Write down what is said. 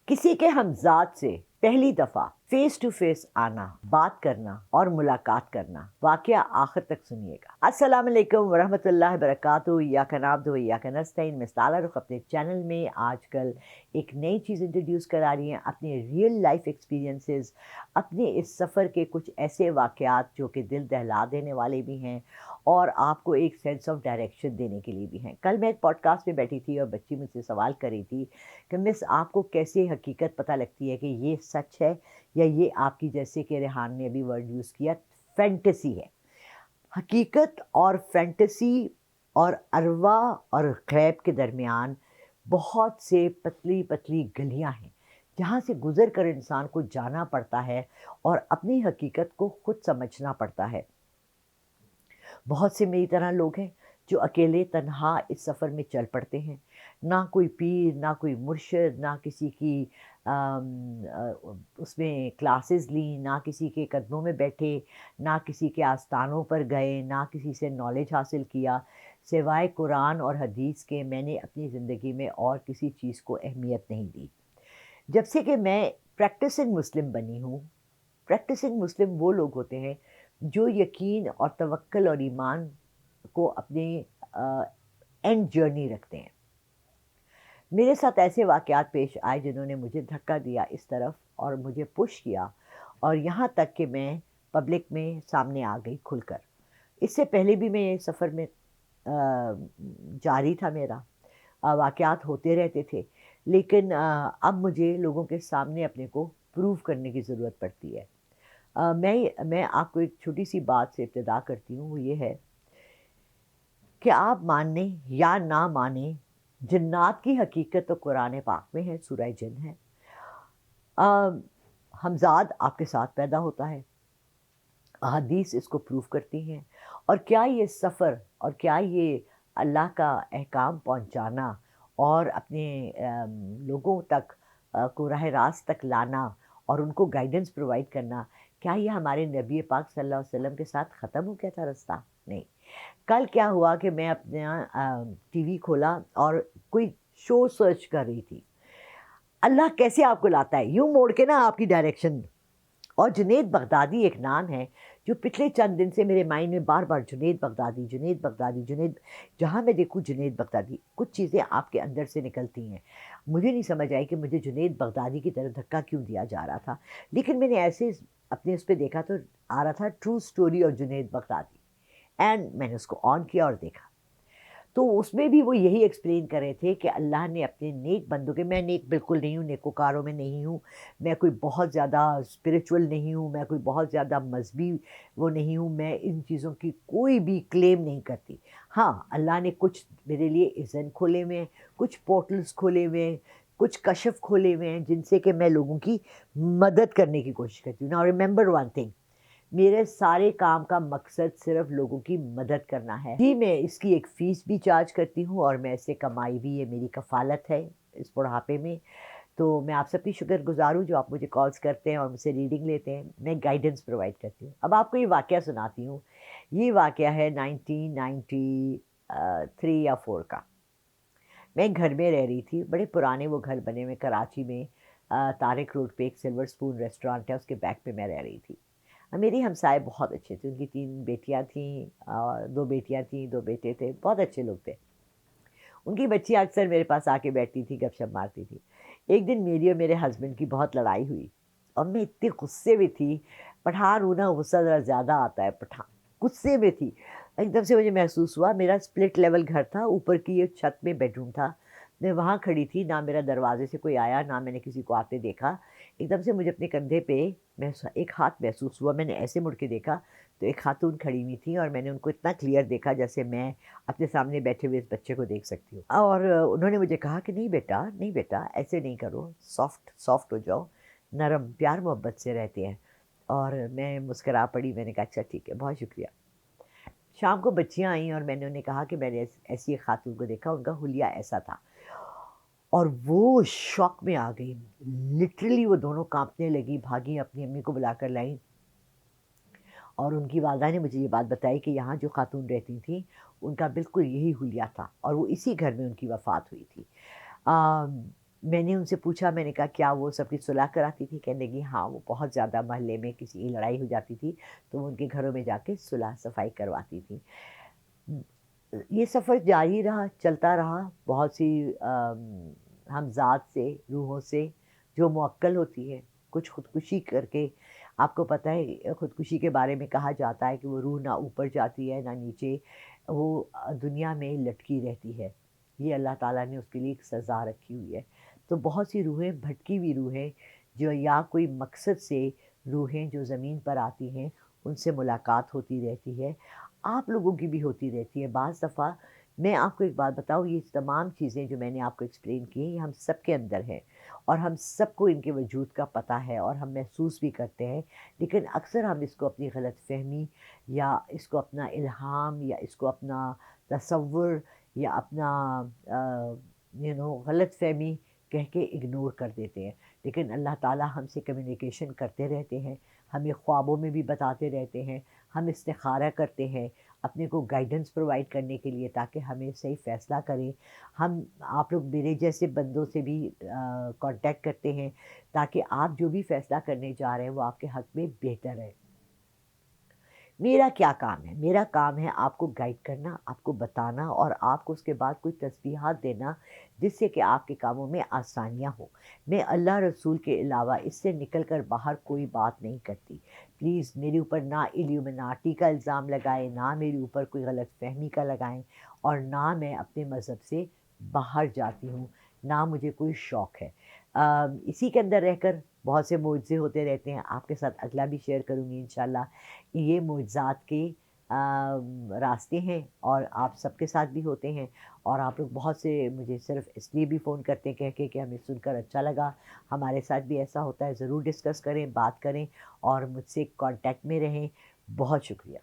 किसी के हमजाद से पहली दफ़ा फेस टू फेस आना, बात करना और मुलाकात करना, वाक़या आखिर तक सुनिएगा। अस्सलाम वालेकुम वरहमतुल्लाहि वबरकातुहू। इय्याका नअब्दु व इय्याका नस्तईन। मैं साला रुख अपने चैनल में आजकल एक नई चीज़ इंट्रोड्यूस करा रही हैं, अपने रियल लाइफ एक्सपीरियंसेस, अपने इस सफ़र के कुछ ऐसे वाक़यात जो कि दिल दहला देने वाले भी हैं और आपको एक सेंस ऑफ डायरेक्शन देने के लिए भी हैं। कल मैं एक पॉडकास्ट में बैठी थी और बच्ची मुझसे सवाल कर रही थी कि मिस, आपको कैसे हकीकत पता लगती है कि ये सच है या ये आपकी, जैसे कि रेहान ने अभी वर्ड यूज़ किया, फैंटेसी है। हकीकत और फैंटेसी और अरवा और गैब के दरमियान बहुत से पतली पतली गलियां हैं जहाँ से गुज़र कर इंसान को जाना पड़ता है और अपनी हकीकत को खुद समझना पड़ता है। बहुत से मेरी तरह लोग हैं जो अकेले तन्हा इस सफ़र में चल पड़ते हैं। ना कोई पीर, ना कोई मुर्शिद, ना किसी की उसमें क्लासेस ली, ना किसी के कदमों में बैठे, ना किसी के आस्थानों पर गए, ना किसी से नॉलेज हासिल किया। सिवाय कुरान और हदीस के मैंने अपनी ज़िंदगी में और किसी चीज़ को अहमियत नहीं दी। जब से कि मैं प्रैक्टिसिंग मुस्लिम बनी हूँ। प्रैक्टिसिंग मुस्लिम वो लोग होते हैं जो यकीन और तवक्ल और ईमान को अपने एंड जर्नी रखते हैं। मेरे साथ ऐसे वाक़यात पेश आए जिन्होंने मुझे धक्का दिया इस तरफ और मुझे पुश किया और यहाँ तक कि मैं पब्लिक में सामने आ गई खुलकर। इससे पहले भी मैं ये सफ़र में जारी था मेरा, वाक़यात होते रहते थे, लेकिन अब मुझे लोगों के सामने अपने को प्रूव करने की ज़रूरत पड़ती है। मैं आपको एक छोटी सी बात से इब्तिदा करती हूँ, वो ये है कि आप माने या ना माने, जिन्नात की हकीकत तो कुरान पाक में है, सूरह जिन है। अ, हमज़ाद आपके साथ पैदा होता है, अहादीस इसको प्रूव करती हैं। और क्या ये सफ़र और क्या ये अल्लाह का अहकाम पहुंचाना और अपने लोगों तक को राह रास्त तक लाना और उनको गाइडेंस प्रोवाइड करना, क्या ये हमारे नबी पाक सल्लल्लाहु अलैहि वसल्लम के साथ ख़त्म हो गया था रास्ता? नहीं। कल क्या हुआ कि मैं अपना टीवी खोला और कोई शो सर्च कर रही थी। अल्लाह कैसे आपको लाता है यूं मोड़ के ना आपकी डायरेक्शन। और जुनैद बगदादी एक नाम है जो पिछले चंद दिन से मेरे माइंड में बार बार, जुनैद बगदादी, जुनैद बगदादी, जुनैद, जहाँ मैं देखूँ जुनैद बगदादी। कुछ चीज़ें आपके अंदर से निकलती हैं। मुझे नहीं समझ आई कि मुझे जुनैद बगदादी की तरफ धक्का क्यों दिया जा रहा था, लेकिन मैंने ऐसे अपने उस पर देखा तो आ रहा था true story of Junaid Baghdadi, and मैंने उसको ऑन किया और देखा। तो उसमें भी वो यही एक्सप्लेन कर रहे थे कि अल्लाह ने अपने नेक बंदों के, मैं नेक बिल्कुल नहीं हूँ, नेकोकारों में नहीं हूँ, मैं कोई बहुत ज़्यादा स्पिरिचुअल नहीं हूँ, मैं कोई बहुत ज़्यादा मजहबी वो नहीं हूँ, मैं इन चीज़ों की कोई भी क्लेम नहीं करती। हाँ, अल्लाह ने कुछ मेरे लिए इज़न खोले हुए हैं, कुछ पोर्टल्स खोले हुए हैं, कुछ कशफ खोले हुए हैं जिनसे कि मैं लोगों की मदद करने की कोशिश करती हूँ। नाउ रिमेंबर वन थिंग, मेरे सारे काम का मकसद सिर्फ लोगों की मदद करना है। जी, मैं इसकी एक फ़ीस भी चार्ज करती हूँ और मैं इससे कमाई भी, ये मेरी कफ़ालत है इस बुढ़ापे में। तो मैं आप सबकी शुक्रगुज़ार हूँ जो आप मुझे कॉल्स करते हैं और मुझसे रीडिंग लेते हैं। मैं गाइडेंस प्रोवाइड करती हूँ। अब आपको ये वाक़या सुनाती हूँ। ये वाक़या है 1993 या 4 का। मैं एक घर में रह रही थी, बड़े पुराने वो घर बने हुए कराची में, तारिक रोड पे एक सिल्वर स्पून रेस्टोरेंट है, उसके बैक पे मैं रह रही थी। मेरी हमसाए बहुत अच्छे थे, उनकी 3 बेटियाँ थीं और 2 बेटियाँ थीं, 2 बेटे थे, बहुत अच्छे लोग थे। उनकी बच्चियाँ अक्सर मेरे पास आके बैठती थी, गपशप मारती थी। एक दिन मेरी और मेरे हस्बैंड की बहुत लड़ाई हुई और मैं इतने गुस्से में थी, पठान हूँ ना, गुस्सा ज़रा ज़्यादा आता है, पठान गुस्से में थी। एकदम से मुझे महसूस हुआ, मेरा स्प्लिट लेवल घर था, ऊपर की एक छत में बेडरूम था। मैं वहाँ खड़ी थी, ना मेरा दरवाज़े से कोई आया, ना मैंने किसी को आते देखा। एकदम से मुझे अपने कंधे पे एक हाथ महसूस हुआ, मैंने ऐसे मुड़ के देखा, तो एक खातून खड़ी हुई थी और मैंने उनको इतना क्लियर देखा जैसे मैं अपने सामने बैठे हुए इस बच्चे को देख सकती हूँ। और उन्होंने मुझे कहा कि नहीं बेटा, नहीं बेटा, ऐसे नहीं करो, सॉफ्ट सॉफ्ट हो जाओ, नरम, प्यार मोहब्बत से रहते हैं। और मैं मुस्करा पड़ी, मैंने कहा अच्छा ठीक है, बहुत शुक्रिया। शाम को बच्चियाँ आईं और मैंने उन्हें कहा कि मैंने ऐसी एक खातून को देखा, उनका हुलिया ऐसा था। और वो शॉक में आ गई, लिटरली वो दोनों कांपने लगी, भागी, अपनी अम्मी को बुलाकर लाई और उनकी वालदा ने मुझे ये बात बताई कि यहाँ जो खातून रहती थी, उनका बिल्कुल यही हुलिया था और वो इसी घर में उनकी वफ़ात हुई थी। मैंने उनसे पूछा, मैंने कहा क्या वो सबकी सुलह कराती थी? कहने लगी हाँ, वो बहुत ज़्यादा मोहल्ले में किसी की लड़ाई हो जाती थी, तो वो उनके घरों में जाके सुलह सफाई करवाती थी। ये सफ़र जारी रहा, चलता रहा। बहुत सी हमज़ात से, रूहों से जो मुअक्कल होती है, कुछ खुदकुशी करके, आपको पता है खुदकुशी के बारे में कहा जाता है कि वो रूह ना ऊपर जाती है, ना नीचे, वो दुनिया में लटकी रहती है। ये अल्लाह ताला ने उसके लिए एक सज़ा रखी हुई है। तो बहुत सी रूहें, भटकी हुई रूहें, जो या कोई मकसद से रूहें जो ज़मीन पर आती हैं, उनसे मुलाकात होती रहती है। आप लोगों की भी होती रहती है। बाज़ दफ़ा मैं आपको एक बात बताऊँ, ये तमाम चीज़ें जो मैंने आपको एक्सप्लेन की, ये हम सबके अंदर हैं और हम सबको इनके वजूद का पता है और हम महसूस भी करते हैं। लेकिन अक्सर हम इसको अपनी गलतफ़हमी या इसको अपना इल्हाम या इसको अपना तसव्वुर या अपना गलतफ़हमी कह के इग्नोर कर देते हैं। लेकिन अल्लाह ताला हमसे कम्युनिकेशन करते रहते हैं, हमें ख्वाबों में भी बताते रहते हैं, हम इस्तिखारा करते हैं अपने को गाइडेंस प्रोवाइड करने के लिए ताकि हमें सही फ़ैसला करें। हम आप लोग मेरे जैसे बंदों से भी कॉन्टैक्ट करते हैं ताकि आप जो भी फ़ैसला करने जा रहे हैं वो आपके हक़ में बेहतर है। मेरा क्या काम है? मेरा काम है आपको गाइड करना, आपको बताना और आपको उसके बाद कोई तस्बीहात देना जिससे कि आपके कामों में आसानियाँ हो। मैं अल्लाह रसूल के अलावा इससे निकल कर बाहर कोई बात नहीं करती। प्लीज़ मेरे ऊपर ना इल्यूमिनाटी का इल्ज़ाम लगाएँ, ना मेरे ऊपर कोई गलतफ़हमी का लगाएँ और ना मैं अपने मज़हब से बाहर जाती हूँ, ना मुझे कोई शौक है। इसी के अंदर रहकर बहुत से मुआज़े होते रहते हैं, आपके साथ अगला भी शेयर करूँगी इंशाअल्लाह। ये मुअज़्ज़ात के रास्ते हैं और आप सबके साथ भी होते हैं और आप लोग बहुत से मुझे सिर्फ़ इसलिए भी फ़ोन करते हैं कह के कि हमें सुनकर अच्छा लगा, हमारे साथ भी ऐसा होता है, ज़रूर डिस्कस करें, बात करें और मुझसे कॉन्टैक्ट में रहें। बहुत शुक्रिया।